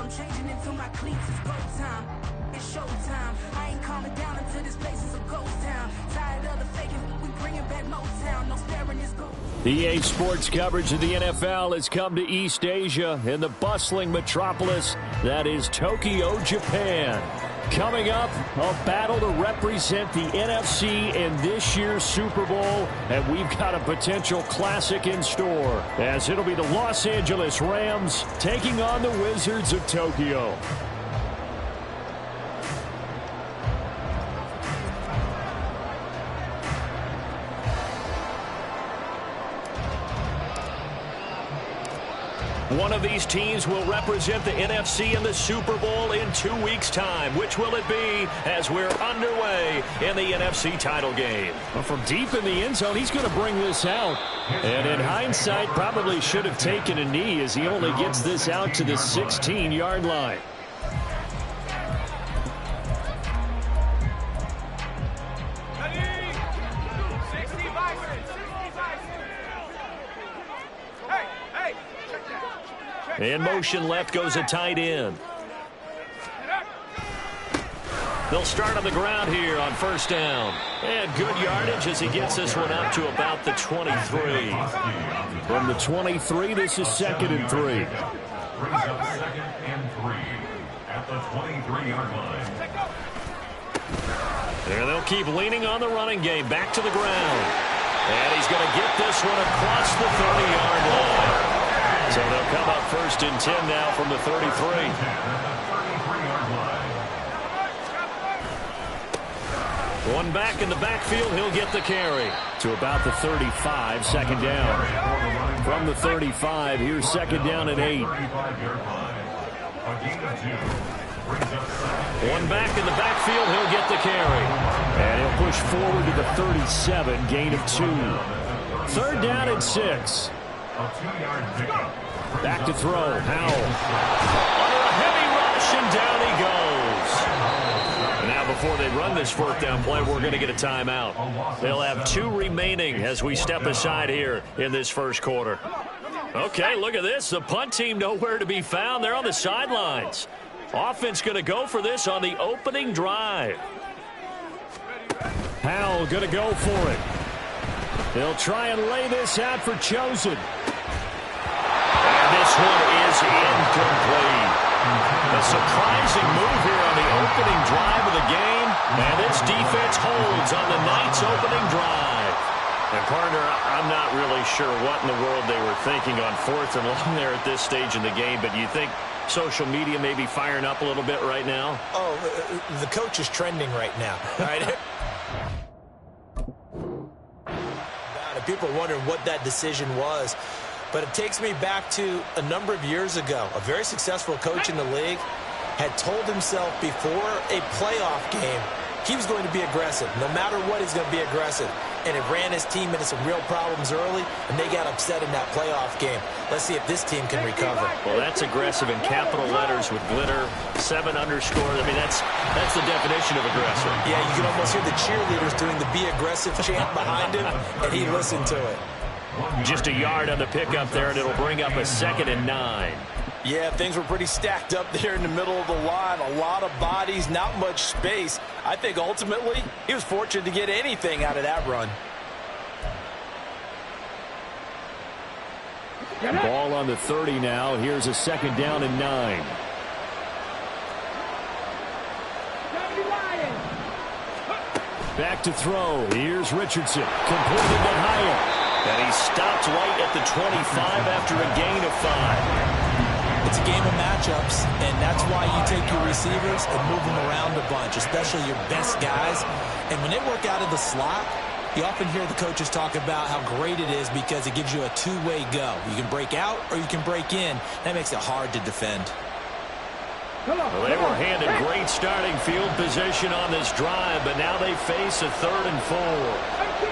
I'm changing into my cleats. It's go time. It's showtime. I ain't calming down until this place is a ghost town. Tired of the faking, we bringing back Motown. No staring, it's go. EA Sports coverage of the NFL has come to East Asia in the bustling metropolis that is Tokyo, Japan. Coming up, a battle to represent the NFC in this year's Super Bowl, and we've got a potential classic in store, as it'll be the Los Angeles Rams taking on the Wizards of Tokyo. One of these teams will represent the NFC in the Super Bowl in 2 weeks' time. Which will it be as we're underway in the NFC title game? Well, from deep in the end zone, he's going to bring this out. And in hindsight, probably should have taken a knee as he only gets this out to the 16-yard line. In motion left goes a tight end. They'll start on the ground here on first down. And good yardage as he gets this one up to about the 23. From the 23, this is 2nd and 3. Brings up 2nd and 3 at the 23-yard line. There they'll keep leaning on the running game. Back to the ground. And he's going to get this one across the 30-yard line. So they'll come up 1st and 10 now from the 33. One back in the backfield, he'll get the carry to about the 35, 2nd down. From the 35, here's 2nd down at 8. One back in the backfield, he'll get the carry. And he'll push forward to the 37, gain of 2. 3rd down and 6. Back to throw. Howell. Under a heavy rush, and down he goes. Now, before they run this 4th down play, we're going to get a timeout. They'll have 2 remaining as we step aside here in this first quarter. Okay, look at this. The punt team nowhere to be found. They're on the sidelines. Offense going to go for this on the opening drive. Howell going to go for it. They'll try and lay this out for Chosen. And this one is incomplete. A surprising move here on the opening drive of the game. And this defense holds on the night's opening drive. And, partner, I'm not really sure what in the world they were thinking on 4th and long there at this stage in the game. But do you think social media may be firing up a little bit right now? Oh, the coach is trending right now. Right? People are wondering what that decision was. But it takes me back to a number of years ago. A very successful coach in the league had told himself before a playoff game he was going to be aggressive. No matter what, he's going to be aggressive. And it ran his team into some real problems early, and they got upset in that playoff game. Let's see if this team can recover. Well, that's aggressive in capital letters with glitter, 7 underscore. I mean, that's the definition of aggressive. Yeah, you can almost hear the cheerleaders doing the be aggressive chant behind him, and he listened to it. Just a yard on the pickup there, and it'll bring up a 2nd and 9. Yeah, things were pretty stacked up there in the middle of the line. A lot of bodies, not much space. I think ultimately he was fortunate to get anything out of that run. Ball on the 30 now. Here's a 2nd down and 9. Back to throw. Here's Richardson. Completed to Hyatt. And he stopped right at the 25 after a gain of 5. It's a game of matchups, and that's why you take your receivers and move them around a bunch, especially your best guys. And when they work out of the slot, you often hear the coaches talk about how great it is because it gives you a two-way go. You can break out or you can break in. That makes it hard to defend. Well, they were handed great starting field position on this drive, but now they face a 3rd and 4.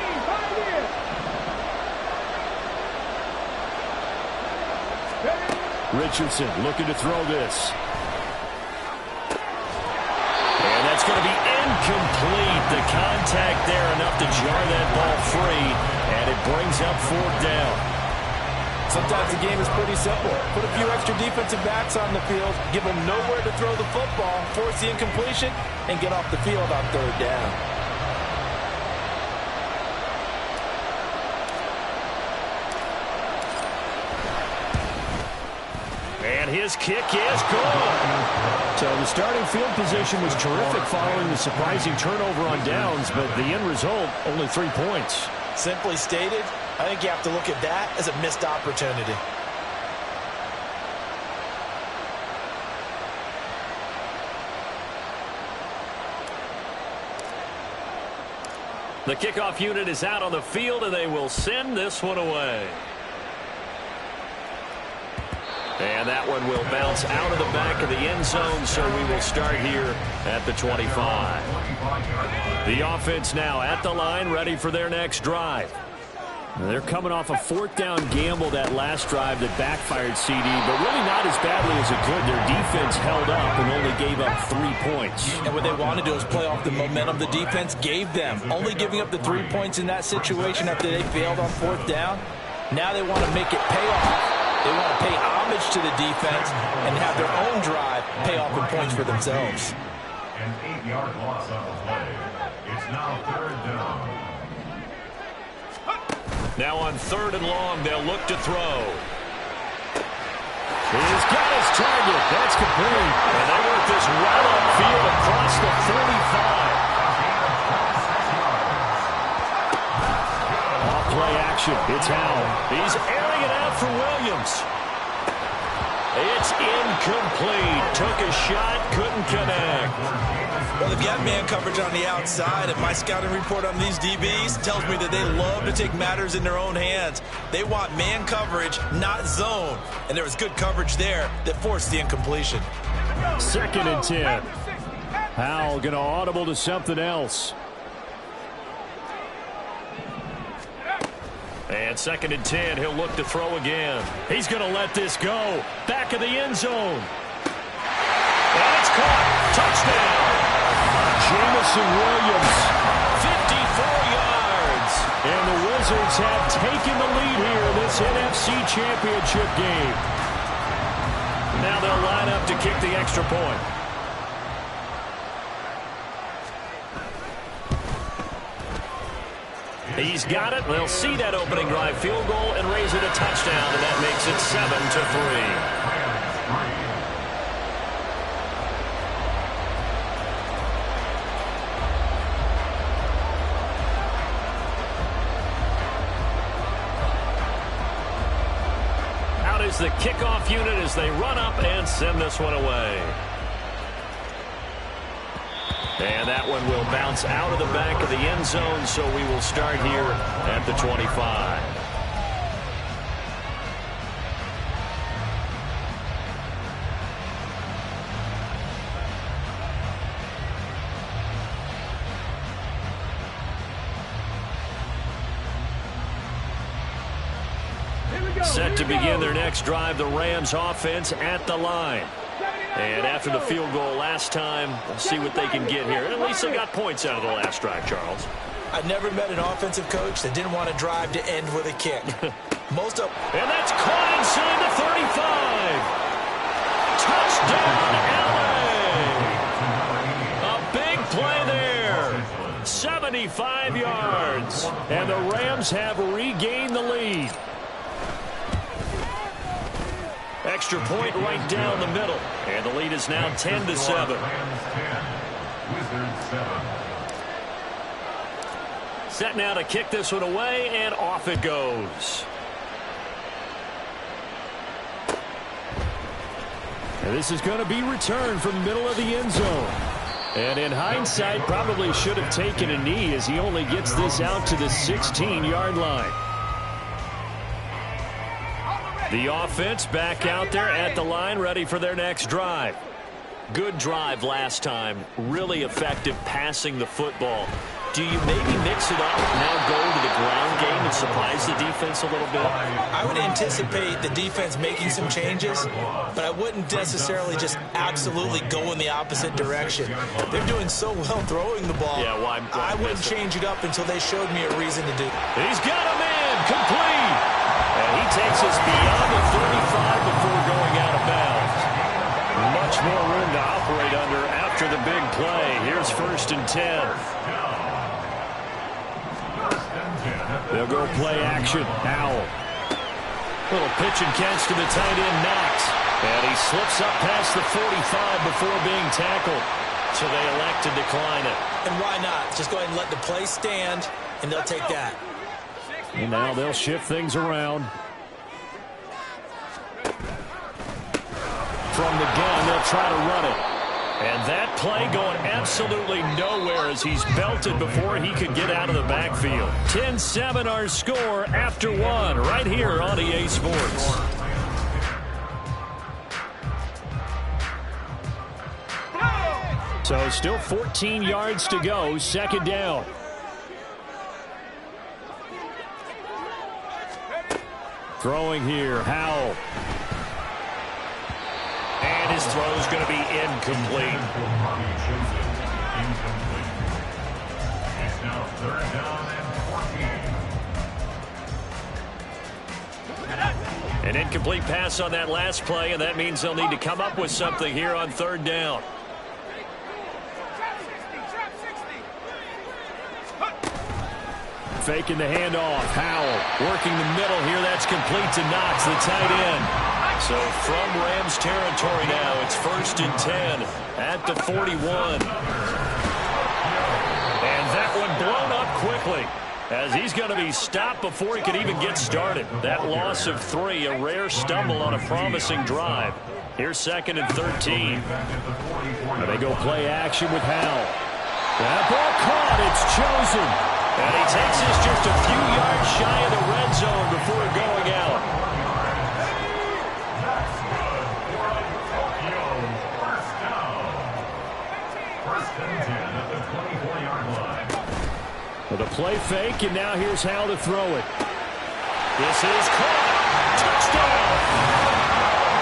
Richardson looking to throw this. And that's going to be incomplete. The contact there enough to jar that ball free, and it brings up 4th down. Sometimes the game is pretty simple. Put a few extra defensive backs on the field, give them nowhere to throw the football, force the incompletion, and get off the field on third down. And his kick is good. So the starting field position was terrific following the surprising turnover on downs, but the end result, only 3 points. Simply stated, I think you have to look at that as a missed opportunity. The kickoff unit is out on the field, and they will send this one away. And that one will bounce out of the back of the end zone, so we will start here at the 25. The offense now at the line, ready for their next drive. They're coming off a 4th down gamble that last drive that backfired CD, but really not as badly as it could. Their defense held up and only gave up 3 points. And what they want to do is play off the momentum the defense gave them. Only giving up the 3 points in that situation after they failed on 4th down. Now they want to make it pay off. They want to pay homage to the defense and have their own drive pay off in points for themselves. An 8-yard loss on the play. It's now 3rd down. Now on 3rd and long, they'll look to throw. He's got his target. That's complete. And they work this right upfield across the 45. Off play action. It's Howell. He's airing it out for Williams. It's incomplete. Took a shot, couldn't connect. Well, they've got man coverage on the outside, and my scouting report on these DBs tells me that they love to take matters in their own hands. They want man coverage, not zone. And there was good coverage there that forced the incompletion. 2nd and 10. Howell going to audible to something else. And 2nd and 10, he'll look to throw again. He's going to let this go. Back of the end zone. And it's caught. Touchdown. Jamison Williams, 54 yards. And the Wizards have taken the lead here in this NFC Championship game. Now they'll line up to kick the extra point. He's got it. They'll see that opening drive field goal and raise it a touchdown, and that makes it 7-3. Out is the kickoff unit as they run up and send this one away. And that one will bounce out of the back of the end zone, so we will start here at the 25. Set to begin their next drive, the Rams offense at the line. And after the field goal last time, we'll see what they can get here. At least they got points out of the last drive, Charles. I've never met an offensive coach that didn't want to drive to end with a kick. Most of... And that's caught inside the 35. Touchdown, LA! A big play there. 75 yards. And the Rams have regained the lead. Extra point right down the middle. And the lead is now 10-7. Wizards 7. Set now to kick this one away, and off it goes. And this is going to be returned from the middle of the end zone. And in hindsight, probably should have taken a knee as he only gets this out to the 16-yard line. The offense back out there at the line, ready for their next drive. Good drive last time. Really effective passing the football. Do you maybe mix it up, now go to the ground game and surprise the defense a little bit? I would anticipate the defense making some changes, but I wouldn't necessarily just absolutely go in the opposite direction. They're doing so well throwing the ball. Yeah, why I wouldn't change it up until they showed me a reason to do it. He's got a man complete. And he takes us beyond the 35 before going out of bounds. Much more room to operate under after the big play. Here's 1st and 10. They'll go play action. Howell. Little pitch and catch to the tight end, Knox. And he slips up past the 45 before being tackled. So they elect to decline it. And why not? Just go ahead and let the play stand, and they'll take that. And now they'll shift things around. From the gun, they'll try to run it. And that play going absolutely nowhere as he's belted before he could get out of the backfield. 10-7 our score after one right here on EA Sports. So still 14 yards to go, 2nd down. Throwing here, Howell. And his throw is going to be incomplete. It's now 3rd down and 14. An incomplete pass on that last play, and that means they'll need to come up with something here on 3rd down. Faking the handoff. Howell working the middle here. That's complete to Knox, the tight end. So from Rams territory now, it's 1st and 10 at the 41. And that one blown up quickly as he's going to be stopped before he could even get started. That loss of 3, a rare stumble on a promising drive. Here's 2nd and 13. Now they go play action with Howell. That ball caught. It's chosen. And he takes us just a few yards shy of the red zone before going out. That's good for a Tokyo 1st down. 1st and 10 at the 24-yard line. With a play fake, and now here's how to throw it. This is caught. Touchdown.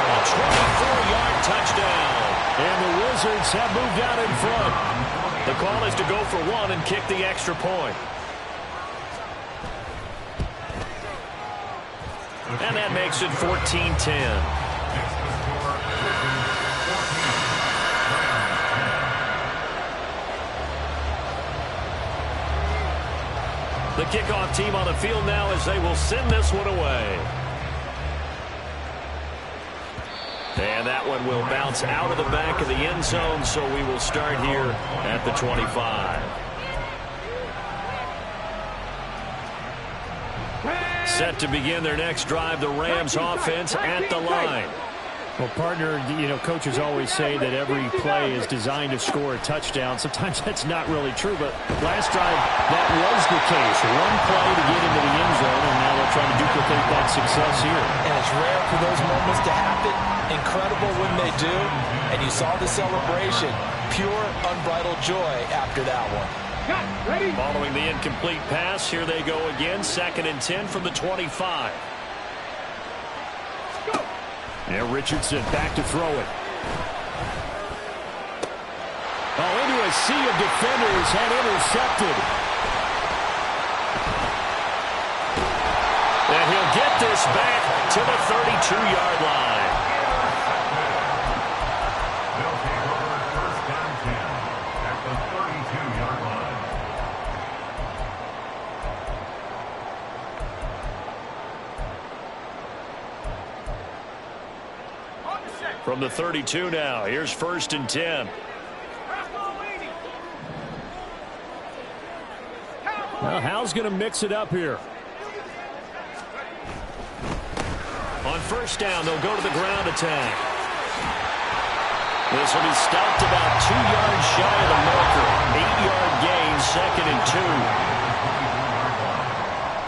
A 24-yard touchdown. And the Wizards have moved out in front. The call is to go for 1 and kick the extra point. And that makes it 14-10. The kickoff team on the field now as they will send this one away. And that one will bounce out of the back of the end zone, so we will start here at the 25. Set to begin their next drive, the Rams offense at the line. Well, partner, you know, coaches always say that every play is designed to score a touchdown. Sometimes that's not really true, but last drive, that was the case. One play to get into the end zone, and now they're trying to duplicate that success here. And it's rare for those moments to happen. Incredible when they do. And you saw the celebration. Pure, unbridled joy after that one. Following the incomplete pass, here they go again. 2nd and 10 from the 25. Now Richardson back to throw it. Oh, into a sea of defenders and intercepted. And he'll get this back to the 32-yard line. They'll take over 1st down 10 at the 32-yard line. From the 32 now, here's 1st and 10. Well, Howell's going to mix it up here. On 1st down, they'll go to the ground attack. This will be stopped about 2 yards shy of the marker. 8-yard gain, 2nd and 2.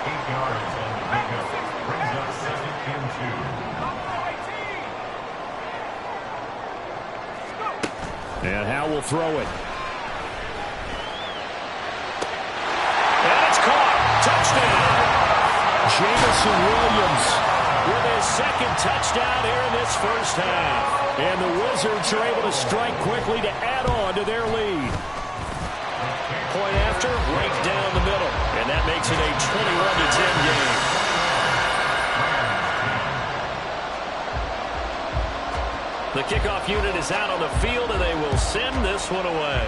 8 yards on the pickup. Brings up 2nd and 2. And Howell will throw it. And it's caught. Touchdown. Jamison Williams with his 2nd touchdown here in this 1st half. And the Wizards are able to strike quickly to add on to their lead. Point after, right down the middle. And that makes it a 21-10 game. The kickoff unit is out on the field, and they will send this one away.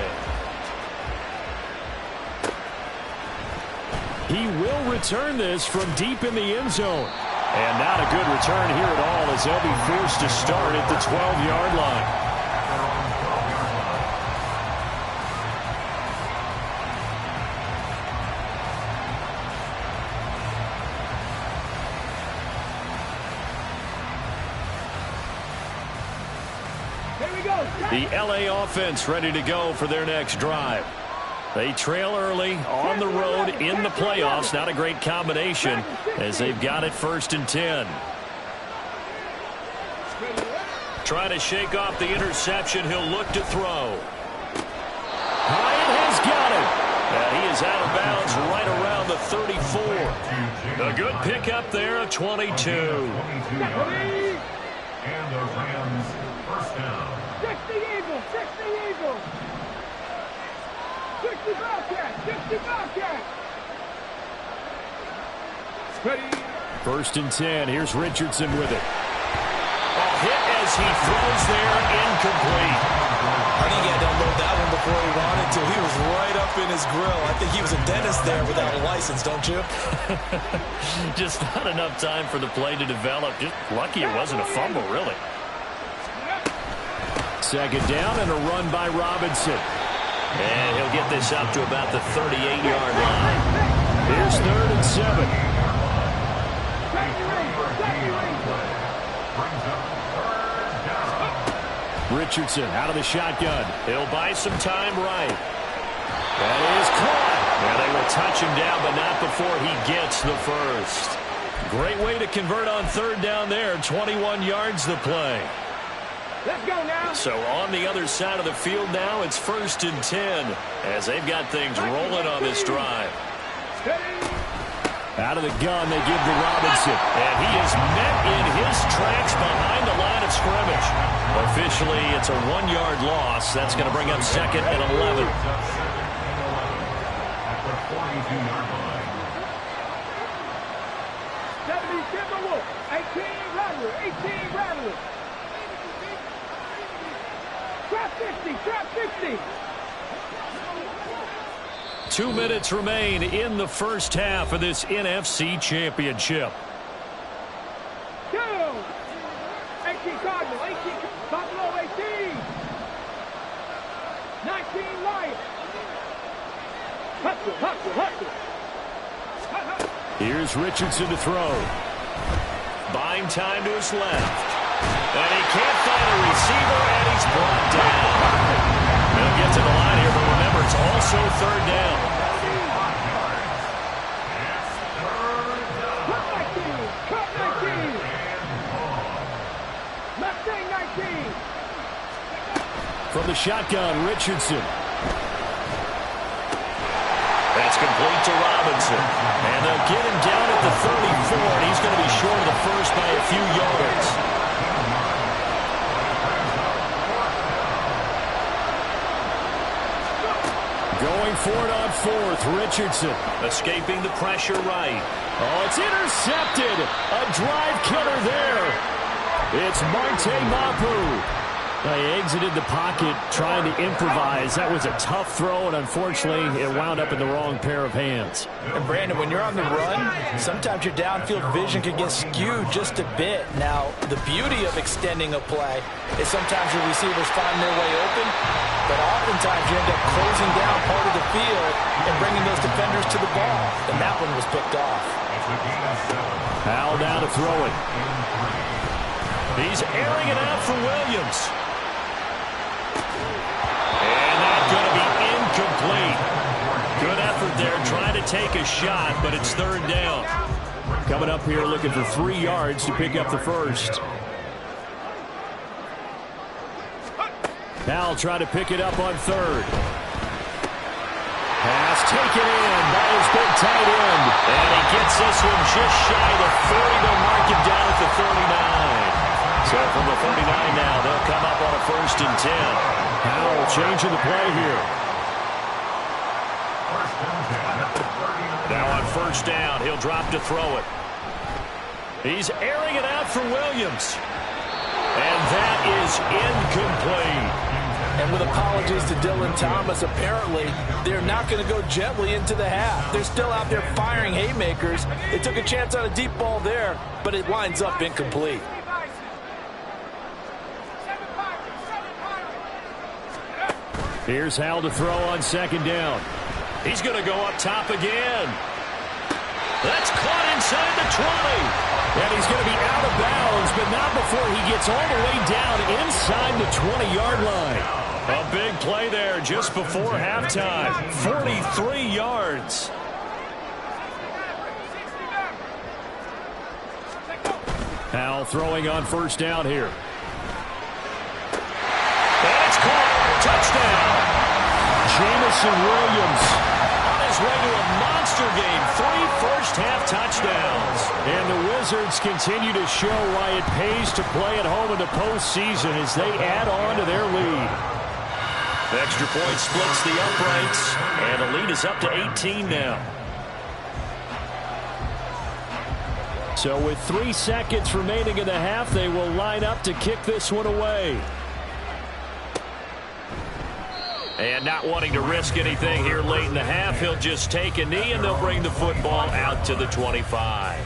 He will return this from deep in the end zone. And not a good return here at all, as they'll be forced to start at the 12-yard line. The LA offense ready to go for their next drive. They trail early on the road in the playoffs. Not a great combination as they've got it 1st and 10. Trying to shake off the interception. He'll look to throw. Hyatt has got it. And he is out of bounds right around the 34. A good pickup there of 22. And the Rams first down. 60 Eagles, 60 Eagles. 60 Bobcats, 60 Bobcats. Ready. 1st and 10. Here's Richardson with it. A hit as he throws there, incomplete. I think he had to unload that one before he wanted to. He was right up in his grill. I think he was a dentist there without a license, don't you? Just not enough time for the play to develop. Just lucky it wasn't a fumble, really. 2nd down and a run by Robinson. And he'll get this up to about the 38-yard line. Here's 3rd and 7. Richardson out of the shotgun. He'll buy some time right. That is caught. And they will touch him down, but not before he gets the first. Great way to convert on 3rd down there. 21 yards the play. Let's go now. So on the other side of the field now, it's 1st and 10 as they've got things rolling on this drive. Out of the gun, they give to Robinson. And he is met in his tracks behind the line of scrimmage. Officially, it's a 1-yard loss. That's going to bring up 2nd and 11. At the 42-yard line. 70 Timberwolves, 18 Rattler, 18 Rattler. Trap 50, trap 50. 2 minutes remain in the first half of this NFC Championship. 2. 18 Cardinal, 18 Buffalo, 18. 19 Lions. Hustle, hustle, hustle. Here's Richardson to throw. Buying time to his left. And he can't find a receiver, and he's brought down. He'll get to the line here, but remember, it's also 3rd down. Cut 19. Mustang 19. From the shotgun, Richardson. That's complete to Robinson. And they'll get him down at the 34, and he's going to be short of the first by a few yards. Going for it on 4th, Richardson. Escaping the pressure right. Oh, it's intercepted. A drive killer there. It's Marte Mapu. They exited the pocket trying to improvise. That was a tough throw, and unfortunately, it wound up in the wrong pair of hands. And Brandon, when you're on the run, sometimes your downfield vision can get skewed just a bit. Now, the beauty of extending a play is sometimes your receivers find their way open, but oftentimes you end up closing down part of the field and bringing those defenders to the ball. And that one was picked off. Powell down to throw it. He's airing it out for Williams. And that's going to be incomplete. Good effort there, trying to take a shot, but it's 3rd down. Coming up here looking for 3 yards to pick up the first. Powell trying to pick it up on 3rd. Pass taken in by his big tight end. And he gets this one just shy of the 40. They'll mark him down at the 39. So from the 39 now, they'll come up on a 1st and 10. Powell changing the play here. Now on 1st down, he'll drop to throw it. He's airing it out for Williams. And that is is incomplete. And with apologies to Dylan Thomas, apparently they're not going to go gently into the half. They're still out there firing haymakers. They took a chance on a deep ball there, but it winds up incomplete. Here's Hal to throw on second down. He's going to go up top again. That's caught inside the 20. And he's going to be out of bounds, but not before he gets all the way down inside the 20-yard line. A big play there just before halftime. 43 yards. Hal throwing on first down here. And it's caught. Touchdown. Jamison Williams on his way to a monster game. 3 first-half touchdowns. And the Wizards continue to show why it pays to play at home in the postseason as they add on to their lead. The extra point splits the uprights, and the lead is up to 18 now. So with 3 seconds remaining in the half, they will line up to kick this one away. And not wanting to risk anything here late in the half, he'll just take a knee, and they'll bring the football out to the 25.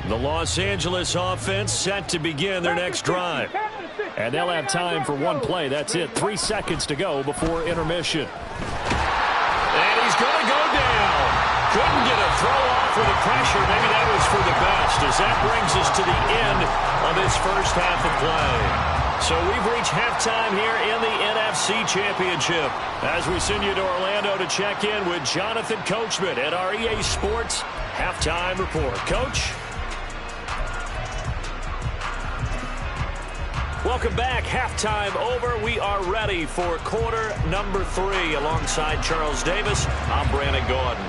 The Los Angeles offense set to begin their next drive. And they'll have time for one play. That's it. 3 seconds to go before intermission. And he's going to go down. Couldn't get a throw off with the pressure. Maybe that was for the best, as that brings us to the end of this first half of play. So we've reached halftime here in the NFC Championship as we send you to Orlando to check in with Jonathan Coachman at our EA Sports Halftime Report. Coach? Welcome back. Halftime over. We are ready for quarter number 3. Alongside Charles Davis, I'm Brandon Gordon.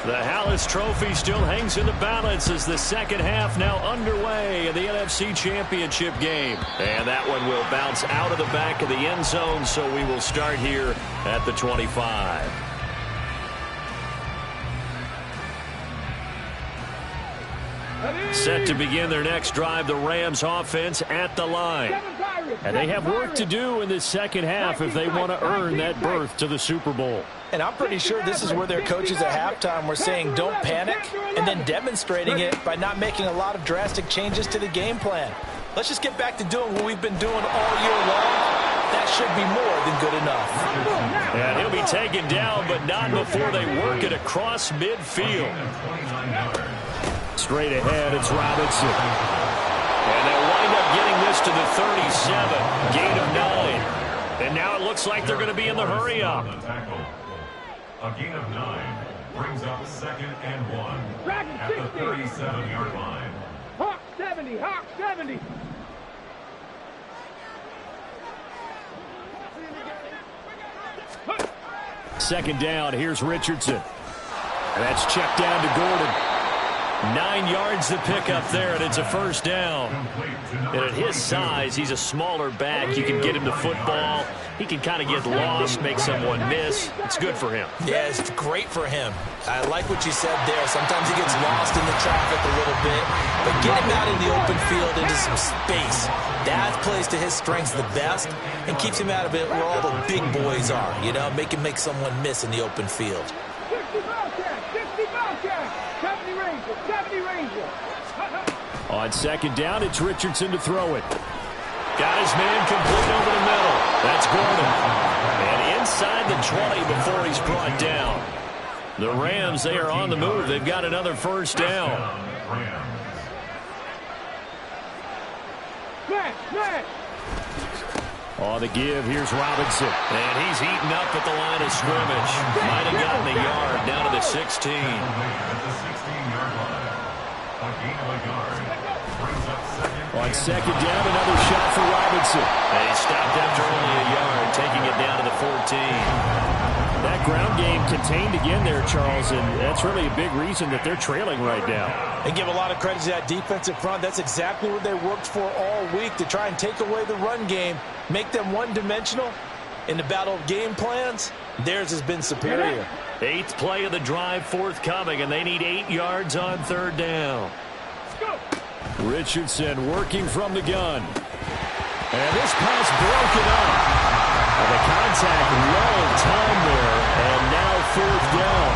The Hallis Trophy still hangs in the balance as the second half now underway in the NFC Championship game. And that one will bounce out of the back of the end zone, so we will start here at the 25. Set to begin their next drive, the Rams offense at the line. And they have work to do in this second half if they want to earn that berth to the Super Bowl. And I'm pretty sure this is where their coaches at halftime were saying don't panic, and then demonstrating it by not making a lot of drastic changes to the game plan. Let's just get back to doing what we've been doing all year long. That should be more than good enough. And he'll be taken down, but not before they work it across midfield. Straight ahead, it's Robinson. And they'll wind up getting this to the 37. Gain of 9. And now it looks like they're going to be in the hurry-up. A gain of 9 brings up 2nd and 1 at the 37-yard line. Hawk 70, Hawk 70. Second down, here's Richardson. And that's checked down to Gordon. 9 yards to pick up there, and it's a first down. And at his size, he's a smaller back. You can get him the football. He can kind of get lost, make someone miss. It's good for him. Yeah, it's great for him. I like what you said there. Sometimes he gets lost in the traffic a little bit, but get him out in the open field into some space. That plays to his strengths the best and keeps him out of it where all the big boys are, you know, make him make someone miss in the open field. 60 Bobcat, 70 Ranger, 70 Ranger. On second down, it's Richardson to throw it. Got his man complete over the middle. That's Gordon. And inside the 20 before he's brought down. The Rams, they are on the move. They've got another first down. Smash. On the give, here's Robinson. And he's eaten up at the line of scrimmage. Might have gotten the yard down to the 16. At the 16-yard line. A gain of a yard. Brings up 2nd. On second down, another shot for Robinson. And he stopped after only a yard, taking it down to the 14. That ground game contained again there, Charles, and that's really a big reason that they're trailing right now. And give a lot of credit to that defensive front. That's exactly what they worked for all week, to try and take away the run game, make them one-dimensional, In the battle of game plans, theirs has been superior. 8th play of the drive forthcoming, and they need 8 yards on 3rd down. Richardson working from the gun. And this pass broken up. And the contact lulled time there, and now 4th down.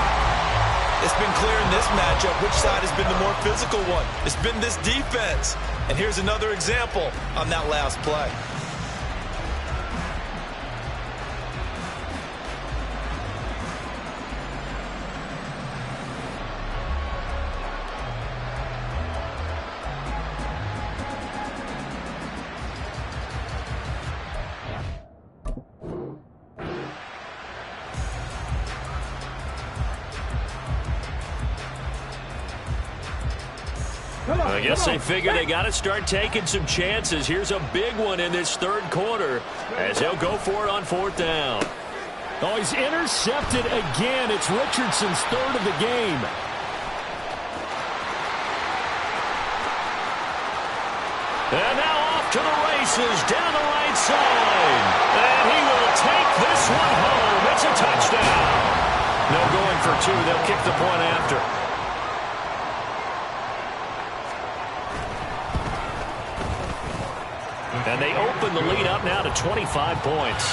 It's been clear in this matchup which side has been the more physical one. It's been this defense. And here's another example on that last play. I guess they figure they got to start taking some chances. Here's a big one in this 3rd quarter as he'll go for it on 4th down. Oh, he's intercepted again. It's Richardson's 3rd of the game. And now off to the races down the right side. And he will take this one home. It's a touchdown. No going for 2. They'll kick the point after. And they open the lead up now to 25 points.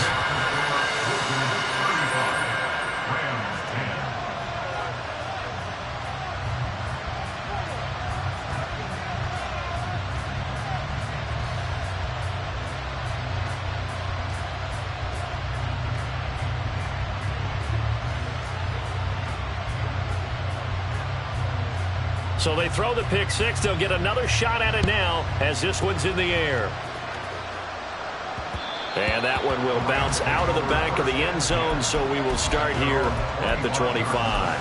So they throw the pick 6. They'll get another shot at it now as this one's in the air. And that one will bounce out of the back of the end zone, so we will start here at the 25.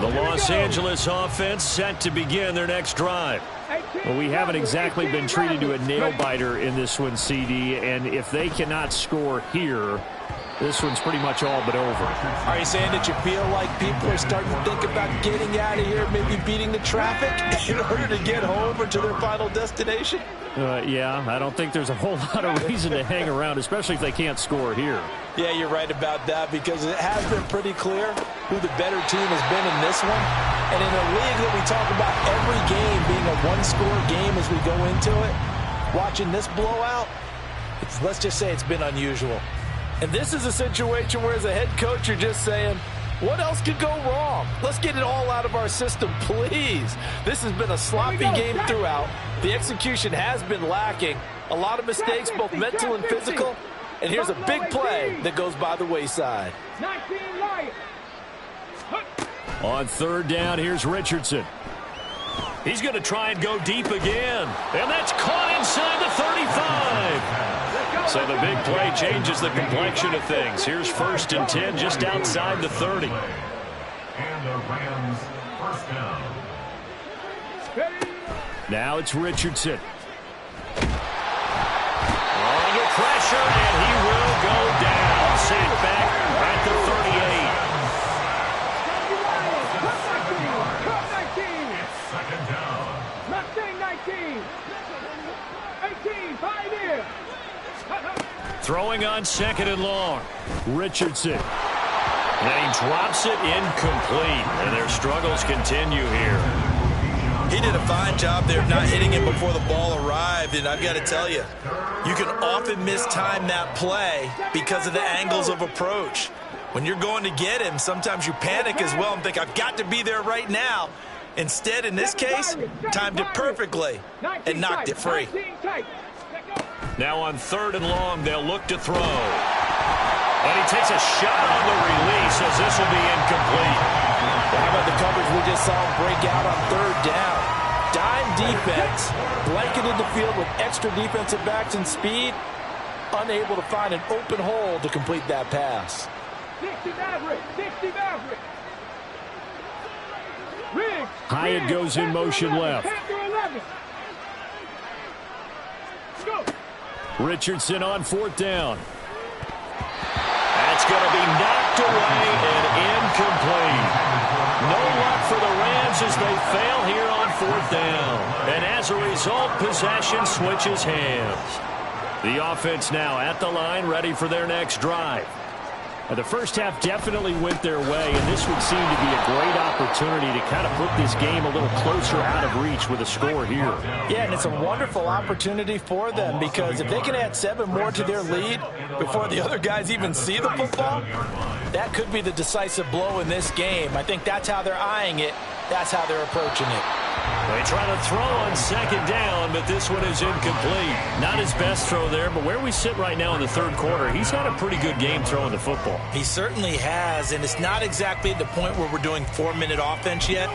The Los Angeles offense set to begin their next drive. Well, we haven't exactly been treated to a nail-biter in this one, CD, and if they cannot score here, this one's pretty much all but over. Are you saying that you feel like people are starting to think about getting out of here, maybe beating the traffic in order to get home or to their final destination? Yeah, I don't think there's a whole lot of reason to hang around, especially if they can't score here. Yeah, you're right about that because it has been pretty clear who the better team has been in this one. And in a league that we talk about every game being a one-score game as we go into it, watching this blowout, let's just say it's been unusual. And this is a situation where as a head coach, you're just saying, what else could go wrong? Let's get it all out of our system, please. This has been a sloppy game throughout. The execution has been lacking. A lot of mistakes, both mental and physical. And here's a big play that goes by the wayside. On 3rd down, here's Richardson. He's going to try and go deep again. And that's caught inside the 35. So the big play changes the complexion of things. Here's 1st and 10 just outside the 30. And the Rams first down. Now it's Richardson. Under pressure, and he will go down. Sacked back at the 19, 5 Throwing on 2nd and long. Richardson. And he drops it incomplete. And their struggles continue here. He did a fine job there of not hitting him before the ball arrived. And I've got to tell you, you can often mistime that play because of the angles of approach. When you're going to get him, sometimes you panic as well and think, I've got to be there right now. Instead, in this case, timed it perfectly and knocked it free. Now on 3rd and long, they'll look to throw. And he takes a shot on the release as this will be incomplete. How about the coverage we just saw him break out on 3rd down? Dime defense, blanketed the field with extra defensive backs and speed, unable to find an open hole to complete that pass. 60 Maverick. Hyatt goes in motion left. Richardson on 4th down. And It's going to be knocked away and incomplete. No luck for the Rams as they fail here on 4th down. And as a result, possession switches hands. The offense now at the line, ready for their next drive. The first half definitely went their way, and this would seem to be a great opportunity to kind of put this game a little closer out of reach with a score here. Yeah, and it's a wonderful opportunity for them, because if they can add 7 more to their lead before the other guys even see the football, that could be the decisive blow in this game. I think that's how they're eyeing it. That's how they're approaching it. They try to throw on 2nd down, but this one is incomplete. Not his best throw there, but where we sit right now in the 3rd quarter, he's had a pretty good game throwing the football. He certainly has, and it's not exactly at the point where we're doing 4-minute offense yet,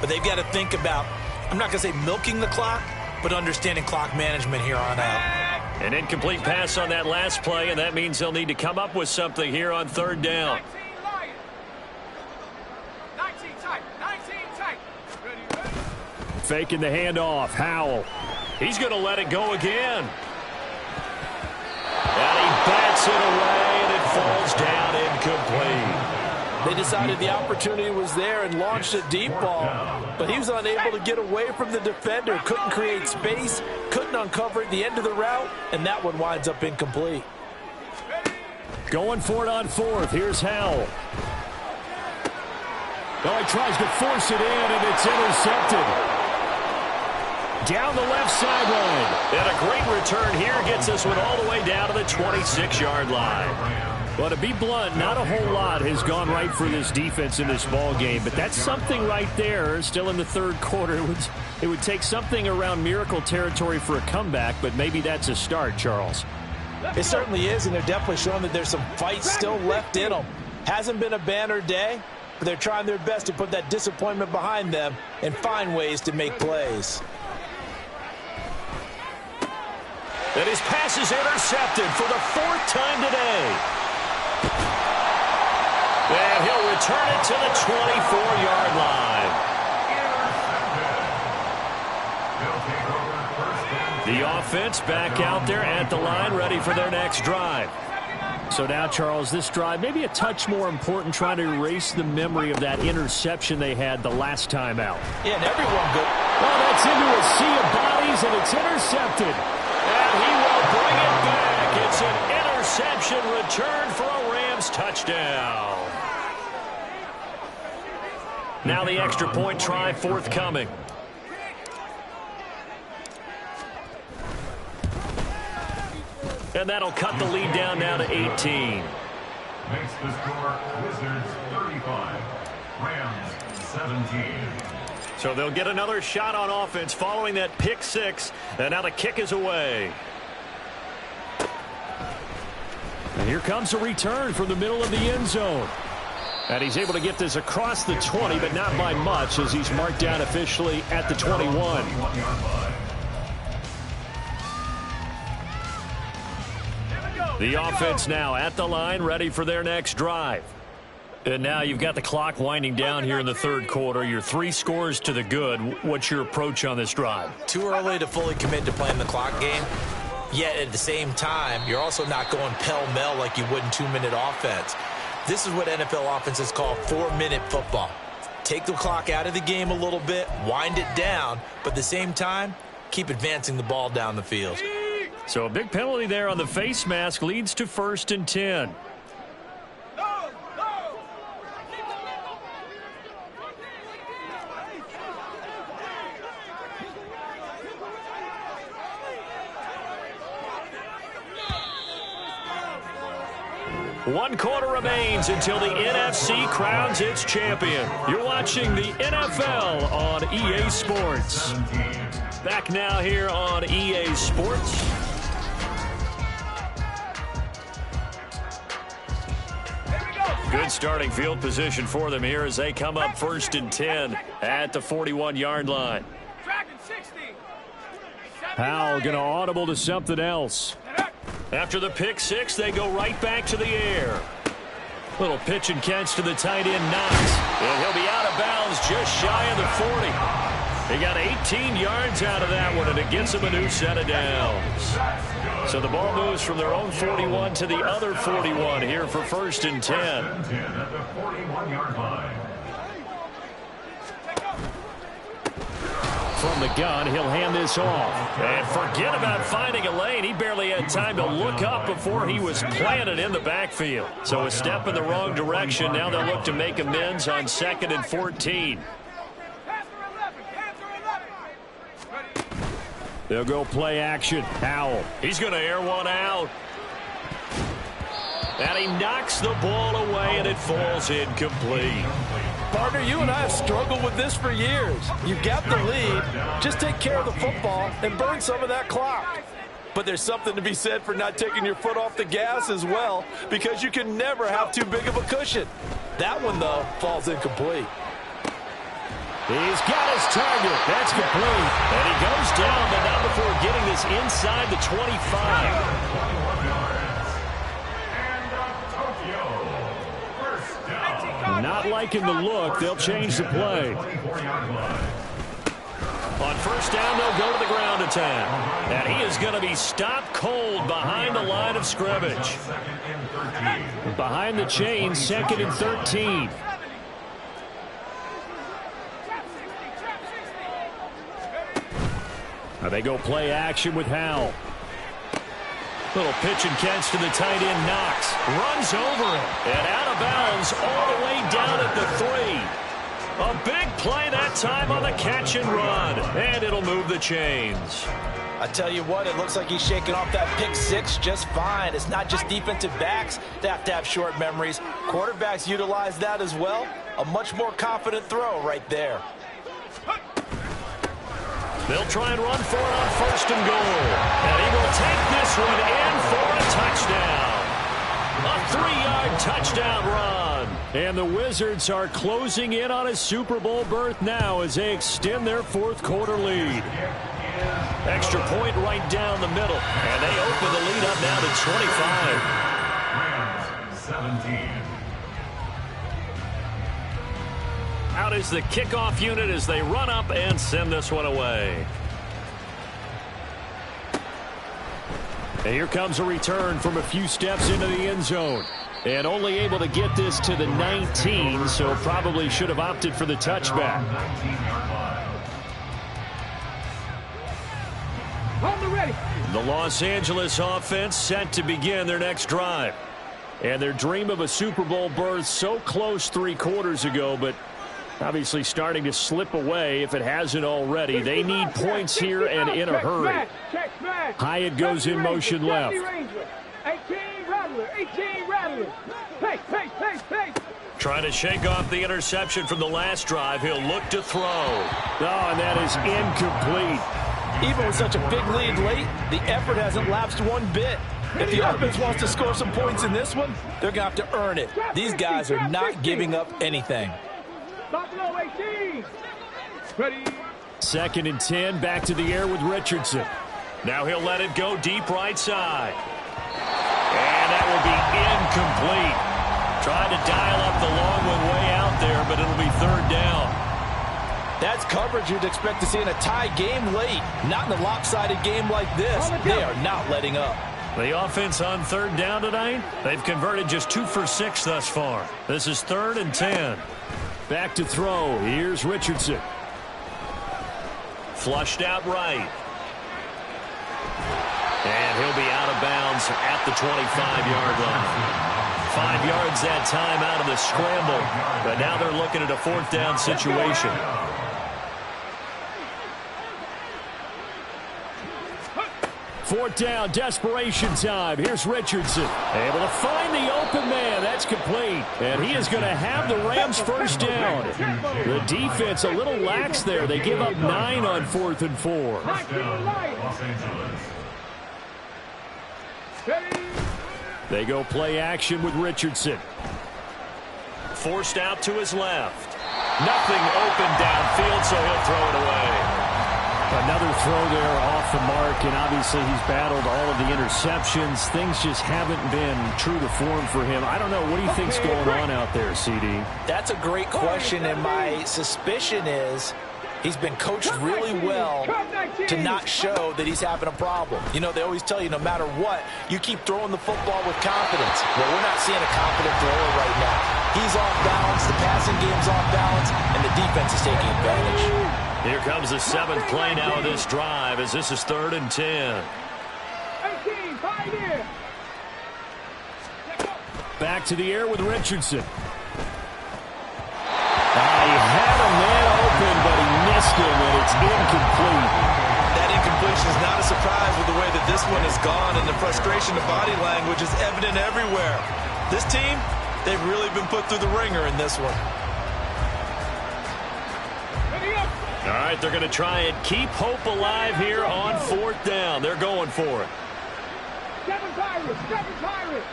but they've got to think about, I'm not going to say milking the clock, but understanding clock management here on out. An incomplete pass on that last play, and that means they'll need to come up with something here on 3rd down. Faking the handoff. Howell. He's going to let it go again. And he bats it away, and it falls down incomplete. They decided the opportunity was there and launched a deep ball, but he was unable to get away from the defender, couldn't create space, couldn't uncover at the end of the route, and that one winds up incomplete. Going for it on 4th. Here's Howell. Oh, he tries to force it in, and it's intercepted. Down the left sideline. And a great return here gets us one all the way down to the 26-yard line. Well, to be blunt, not a whole lot has gone right for this defense in this ball game, but that's something right there. Still in the 3rd quarter. It would take something around miracle territory for a comeback, but maybe that's a start, Charles. It certainly is, and they're definitely showing that there's some fight still left in them. Hasn't been a banner day, but they're trying their best to put that disappointment behind them and find ways to make plays. And his pass is intercepted for the 4th time today. And he'll return it to the 24-yard line. The offense back out there at the line, ready for their next drive. So now, Charles, this drive maybe a touch more important, trying to erase the memory of that interception they had the last time out. Yeah, and everyone good. Oh, that's into a sea of bodies, and it's intercepted. And he will bring it back. It's an interception return for a Rams touchdown. Now the extra point try forthcoming. And that'll cut the lead down now to 18. Makes the score Wizards 35, Rams 17. So they'll get another shot on offense following that pick 6. And now the kick is away. And here comes a return from the middle of the end zone. And he's able to get this across the 20, but not by much, as he's marked down officially at the 21. The offense now at the line, ready for their next drive. And now you've got the clock winding down here in the 3rd quarter. Your 3 scores to the good. What's your approach on this drive? Too early to fully commit to playing the clock game. Yet at the same time, you're also not going pell-mell like you would in 2-minute offense. This is what NFL offenses call 4-minute football. Take the clock out of the game a little bit, wind it down, but at the same time, keep advancing the ball down the field. So a big penalty there on the face mask leads to 1st and 10. One quarter remains until the NFC crowns its champion. You're watching the NFL on EA Sports. Back now here on EA Sports. Good starting field position for them here as they come up 1st and 10 at the 41-yard line. Howell going to audible to something else. After the pick 6, they go right back to the air. Little pitch and catch to the tight end, Knox. And he'll be out of bounds just shy of the 40. He got 18 yards out of that one, and it gets him a new set of downs. So the ball moves from their own 41 to the other 41 here for 1st and 10. At the 41-yard line. From the gun, he'll hand this off. And forget about finding a lane. He barely had time to look up before he was planted in the backfield. So a step in the wrong direction. Now they'll look to make amends on 2nd and 14. They'll go play action. Howell. He's going to air one out. And he knocks the ball away, and it falls incomplete. Partner, you and I have struggled with this for years. You've got the lead. Just take care of the football and burn some of that clock. But there's something to be said for not taking your foot off the gas as well, because you can never have too big of a cushion. That one, though, falls incomplete. He's got his target. That's complete. And he goes down, but not before getting this inside the 25. Not liking the look. They'll change the play. On 1st down, they'll go to the ground attack. And he is going to be stopped cold behind the line of scrimmage. Behind the chain, 2nd and 13. Now they go play action with Howell. Little pitch and catch to the tight end, Knox. Runs over him. And out of bounds all the way down at the 3. A big play that time on the catch and run. And it'll move the chains. I tell you what, it looks like he's shaking off that pick 6 just fine. It's not just defensive backs that have to have short memories. Quarterbacks utilize that as well. A much more confident throw right there. They'll try and run for it on 1st and goal. And he will take this one in for a touchdown. A 3-yard touchdown run. And the Wizards are closing in on a Super Bowl berth now as they extend their 4th quarter lead. Extra point right down the middle. And they open the lead up now to 25. 17. Out is the kickoff unit as they run up and send this one away. And here comes a return from a few steps into the end zone. And only able to get this to the 19, so probably should have opted for the touchback. The Los Angeles offense set to begin their next drive. And their dream of a Super Bowl berth so close 3 quarters ago, but obviously starting to slip away if it hasn't already. They need points here and in a hurry. Hyatt goes in motion left. 18 Rattler. Trying to shake off the interception from the last drive. He'll look to throw. Oh, and that is incomplete. Even with such a big lead late, the effort hasn't lapsed one bit. If the offense wants to score some points in this one, they're going to have to earn it. These guys are not giving up anything. 2nd and 10, back to the air with Richardson. Now he'll let it go deep right side. And that will be incomplete. Tried to dial up the long one way out there, but it'll be 3rd down. That's coverage you'd expect to see in a tie game late. Not in a lopsided game like this. They are not letting up. The offense on 3rd down tonight, they've converted just 2 for 6 thus far. This is 3rd and 10. Back to throw. Here's Richardson. Flushed out right. And he'll be out of bounds at the 25-yard line. 5 yards that time out of the scramble. But now they're looking at a 4th down situation. Fourth down, desperation time. Here's Richardson. Able to find the open man. That's complete. And he is going to have the Rams first down. The defense a little lax there. They give up 9 on 4th and 4. They go play action with Richardson. Forced out to his left. Nothing open downfield, so he'll throw it away. Another throw there off the mark, and obviously he's battled all of the interceptions. Things just haven't been true to form for him. I don't know. What do you think's going on out there, CD? That's a great question, and my suspicion is He's been coached really well to not show that he's having a problem. You know, they always tell you no matter what, you keep throwing the football with confidence. Well, we're not seeing a confident thrower right now. He's off balance, the passing game's off balance, and the defense is taking advantage. Here comes the 7th play now of this drive as this is 3rd and 10. 18, 5 in. Back to the air with Richardson. He had a man open, but he missed him, and it's incomplete. That incompletion is not a surprise with the way that this one has gone, and the frustration of body language is evident everywhere. This team, they've really been put through the ringer in this one. All right, they're going to try and keep hope alive here on 4th down. They're going for it. 7 Pirates.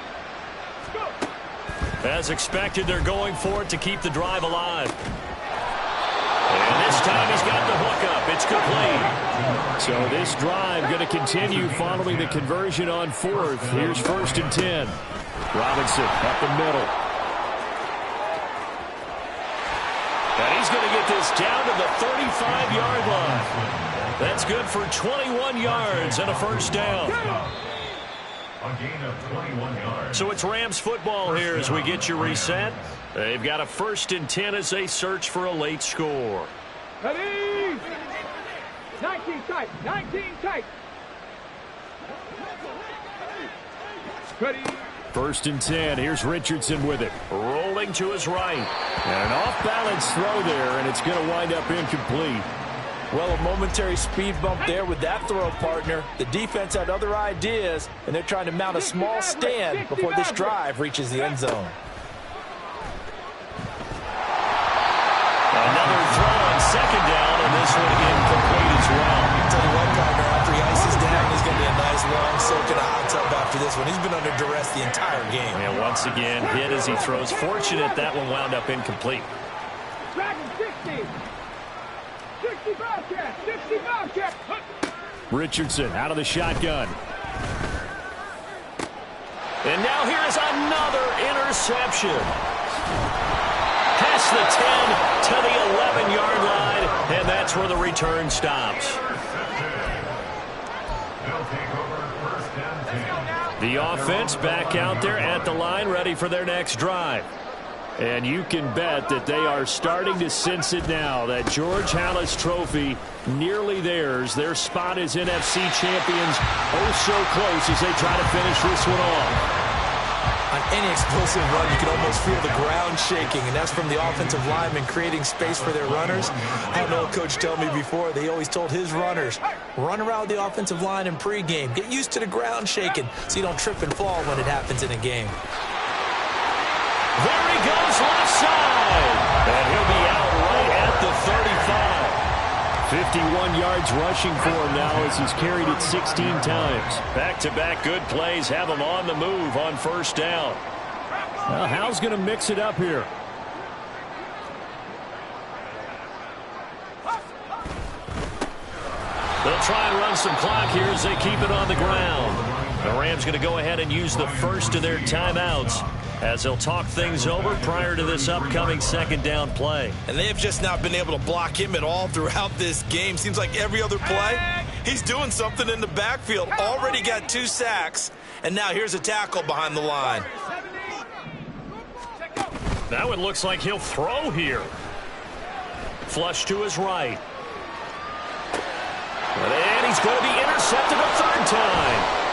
Go. As expected, they're going for it to keep the drive alive. And this time he's got the hookup. It's complete. So this drive going to continue following the conversion on 4th. Here's 1st and 10. Robinson up the middle. And he's going to get this down to the 35-yard line. That's good for 21 yards and a 1st down. A gain of 21 yards. So it's Rams football here as we get you reset. They've got a 1st and 10 as they search for a late score. Ready? 19 tight. Ready? 1st and 10. Here's Richardson with it. Rolling to his right. And an off-balance throw there, and it's going to wind up incomplete. Well, a momentary speed bump there with that throw, partner. The defense had other ideas, and they're trying to mount a small stand before this drive reaches the end zone. Another throw on 2nd down, and this one incomplete as well. I'll tell you what, partner, after he ices down, he's going to be a nice long soak in a hot tub after this one. He's been under duress the entire game. And once again, hit as he throws. Fortunate that one wound up incomplete. Dragon 60. 65 check. Richardson out of the shotgun. And now here's another interception. Past the 10 to the 11-yard line, and that's where the return stops. They'll take over 1st and 10. The offense back out there at the line, ready for their next drive. And you can bet that they are starting to sense it now. That George Halas trophy nearly theirs. Their spot as NFC champions oh so close as they try to finish this one off. On any explosive run, you can almost feel the ground shaking, and that's from the offensive linemen creating space for their runners. I had an old coach tell me before, they always told his runners, run around the offensive line in pregame. Get used to the ground shaking so you don't trip and fall when it happens in a game. There he goes, left side. And he'll be out right at the 35. 51 yards rushing for him now as he's carried it 16 times. Back-to-back good plays have him on the move on 1st down. Well, Hal's going to mix it up here. They'll try and run some clock here as they keep it on the ground. The Rams going to go ahead and use the first of their timeouts as they'll talk things over prior to this upcoming 2nd down play. And they have just not been able to block him at all throughout this game. Seems like every other play, he's doing something in the backfield. Already got 2 sacks, and now here's a tackle behind the line. That one looks like he'll throw here. Flush to his right. And he's going to be intercepted a 3rd time.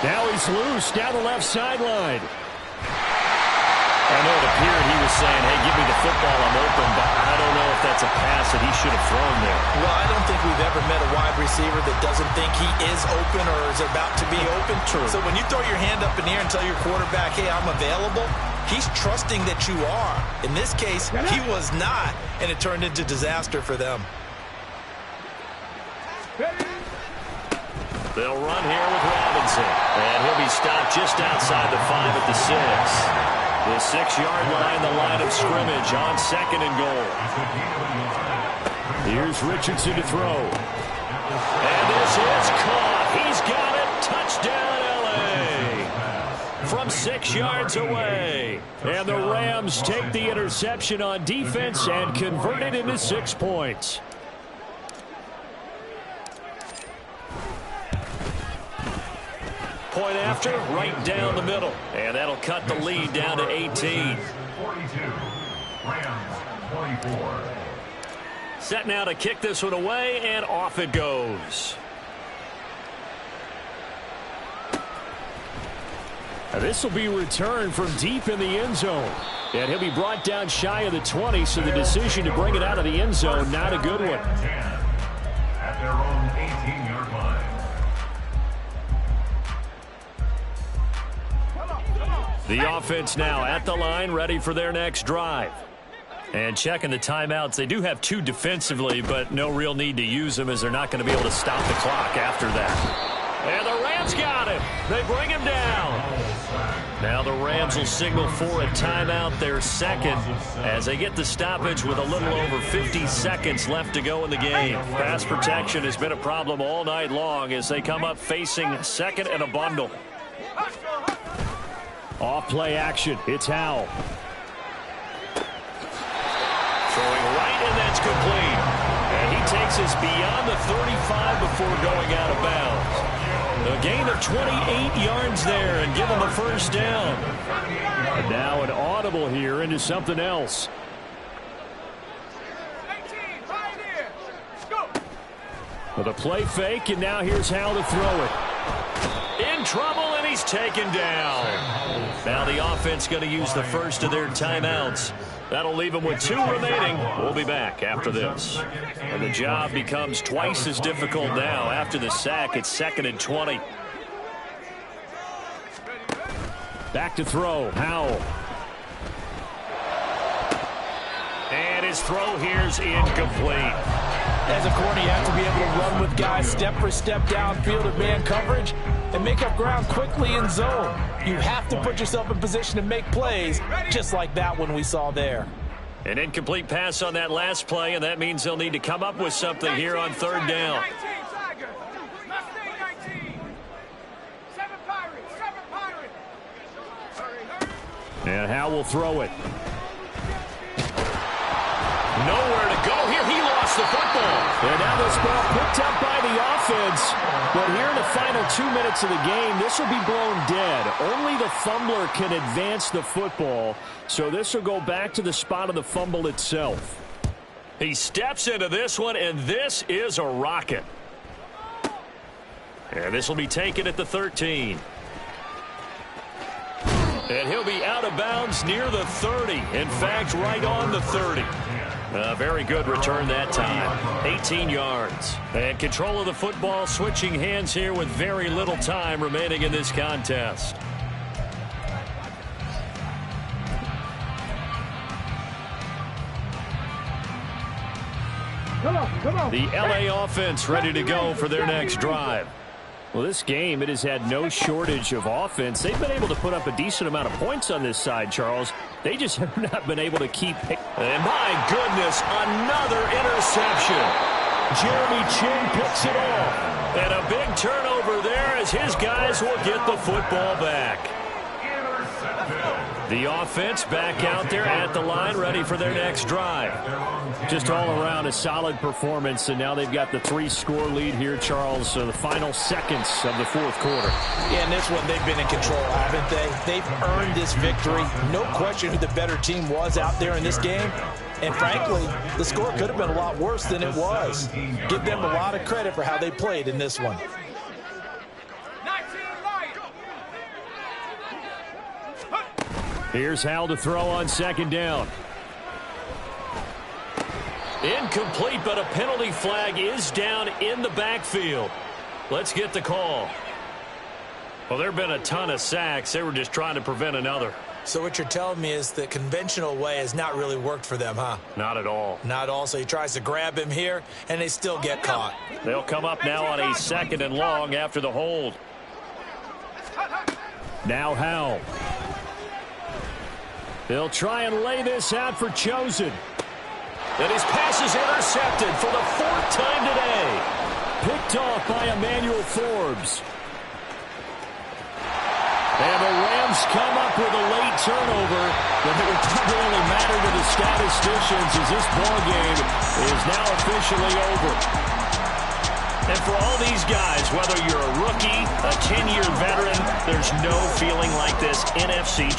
Now he's loose down the left sideline. I know it appeared he was saying, hey, give me the football, I'm open, but I don't know if that's a pass that he should have thrown there. Well, I don't think we've ever met a wide receiver that doesn't think he is open or is about to be open. True. So when you throw your hand up in the air and tell your quarterback, hey, I'm available, he's trusting that you are. In this case, he was not, and it turned into disaster for them. They'll run here with Robinson, and he'll be stopped just outside the 5 at the 6. The 6-yard line, the line of scrimmage on 2nd and goal. Here's Richardson to throw. And this is caught. He's got it. Touchdown, L.A. from 6 yards away. And the Rams take the interception on defense and convert it into 6 points. Point after, right down the middle. And that'll cut the lead down to 18. 42. Rams 44. Set now to kick this one away, and off it goes. This will be returned from deep in the end zone. And he'll be brought down shy of the 20, so the decision to bring it out of the end zone, not a good one. At their own 18-yard line. The offense now at the line, ready for their next drive. And checking the timeouts, they do have 2 defensively, but no real need to use them as they're not going to be able to stop the clock after that. And the Rams got him. They bring him down. Now the Rams will signal for a timeout, their second, as they get the stoppage with a little over 50 seconds left to go in the game. Pass protection has been a problem all night long as they come up facing second and a bundle. Off play action. It's Howell. Throwing right, and that's complete. And he takes us beyond the 35 before going out of bounds. A gain of 28 yards there and give him a first down. And now an audible here into something else. 18, right here. Go. With a play fake, and now here's Howell to throw it. In trouble, and he's taken down. Now the offense going to use the first of their timeouts. That'll leave them with 2 remaining. We'll be back after this. And the job becomes twice as difficult now. After the sack, it's 2nd and 20. Back to throw, Howell. And his throw here's incomplete. As a corner, you have to be able to run with guys step for step downfield of man coverage and make up ground quickly in zone. You have to put yourself in position to make plays, just like that one we saw there. An incomplete pass on that last play, and that means they'll need to come up with something here on 3rd down. 19, Tiger. Mustang 19. 7 Pirates. 7 Pirates. And Howell will throw it. Nowhere to go here. He lost the football. And now this ball picked up by the offense. But here in the final 2 minutes of the game, this will be blown dead. Only the fumbler can advance the football. So this will go back to the spot of the fumble itself. He steps into this one, and this is a rocket. And this will be taken at the 13. And he'll be out of bounds near the 30. In fact, right on the 30. Very good return that time. 18 yards. And control of the football switching hands here with very little time remaining in this contest. Come on. The LA offense ready to go for their next drive. Well, this game, it has had no shortage of offense. They've been able to put up a decent amount of points on this side, Charles. They just have not been able to keep. And my goodness, another interception. Jeremy Chin picks it off. And a big turnover there as his guys will get the football back. The offense back out there at the line, ready for their next drive. Just all around a solid performance, and now they've got the 3-score lead here, Charles, so the final seconds of the 4th quarter. Yeah, in this one, they've been in control, haven't they? They've earned this victory. No question who the better team was out there in this game. And frankly, the score could have been a lot worse than it was. Give them a lot of credit for how they played in this one. Here's Howell to throw on 2nd down. Incomplete, but a penalty flag is down in the backfield. Let's get the call. Well, there have been a ton of sacks. They were just trying to prevent another. So what you're telling me is the conventional way has not really worked for them, huh? Not at all. Not at all. So he tries to grab him here, and they still get caught. They'll come up now on a 2nd and long after the hold. Now Howell. They'll try and lay this out for Chosen. And his pass is intercepted for the 4th time today. Picked off by Emmanuel Forbes. And the Rams come up with a late turnover, but it will probably only matter to the statisticians as this ball game is now officially over. And for all these guys, whether you're a rookie, a 10-year veteran, there's no feeling like this NFC Championship.